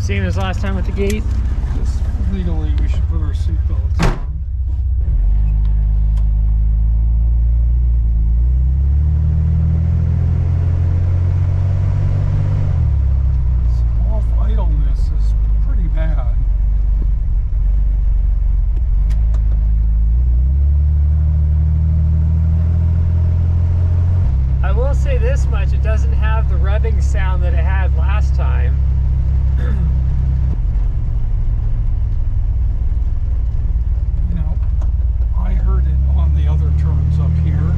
Same as last time with the gate. Just legally, we should put our seatbelts on. Off idleness is pretty bad. I will say this much, it doesn't have the revving sound that it had last time. You know, I heard it on the other turns up here,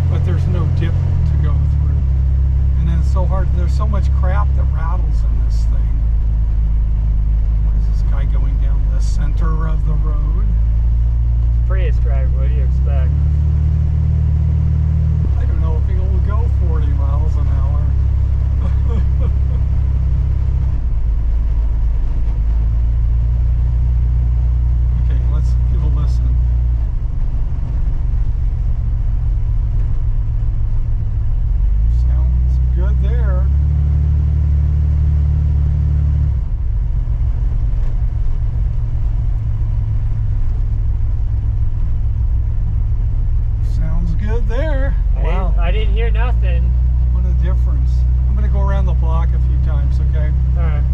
but there's no dip to go through. And then it's so hard, there's so much crap that rattles in this thing. Where's this guy going down the center of the road? Prius driver, what do you expect? I don't know if he'll go 40 miles an hour. Okay, let's give a listen. Sounds good there. Sounds good there. Wow. I didn't hear nothing. What a difference. I'm going to go around the block a few times, okay? Alright.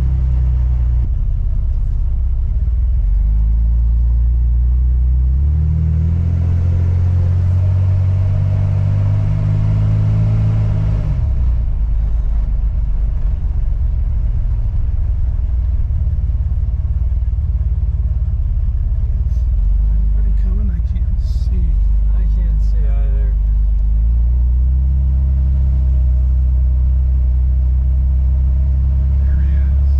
Anybody coming? I can't see. I can't see either. There he is.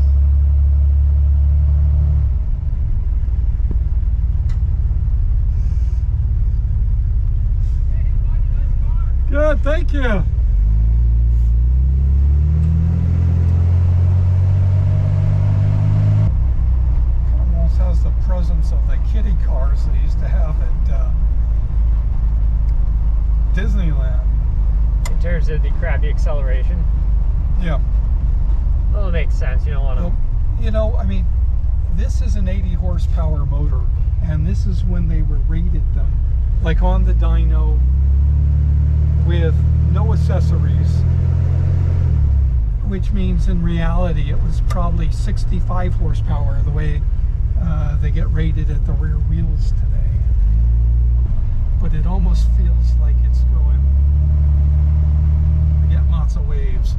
Good, thank you. Almost has the presence of the kiddie cars they used to have at Disneyland. In terms of the crappy acceleration. Yeah. Well, it makes sense. You don't want to. Well, you know, I mean, this is an 80 horsepower motor, and this is when they were rated them, like on the dyno with no accessories, which means in reality it was probably 65 horsepower the way they get rated at the rear wheels today. But it almost feels like it's going, we're getting lots of waves.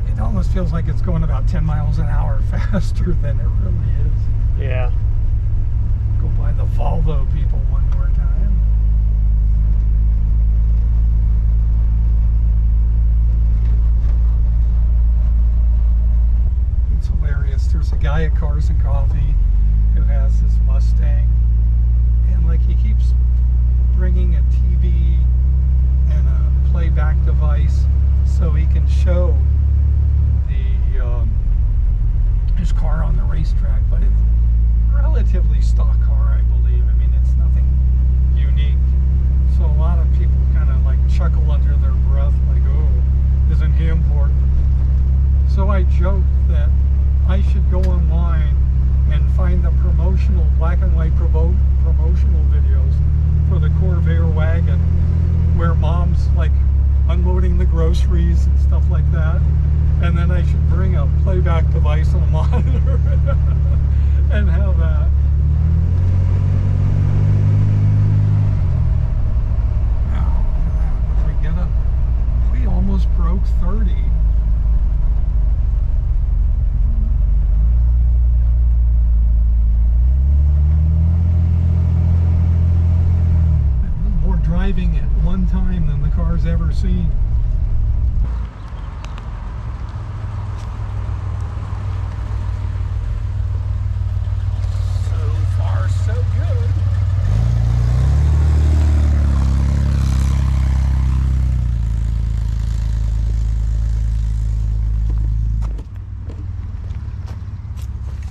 It almost feels like it's going about 10 miles an hour faster than it really is. Yeah. Go by the Volvo people one more time. It's hilarious. There's a guy at Cars and Coffee who has this Mustang, and like he keeps bringing a TV and a playback device so he can show his car on the racetrack, but it's a relatively stock car, I believe. I mean, it's nothing unique. So a lot of people kind of like chuckle under their breath, like, oh, isn't he important? So I joke that I should go online and find the promotional, black and white promotional videos for the Corvair wagon, where mom's like unloading the groceries and stuff like that. And then I should bring a playback device and a monitor and have that. Now, what did we get up? We almost broke 30. More driving at one time than the car's ever seen.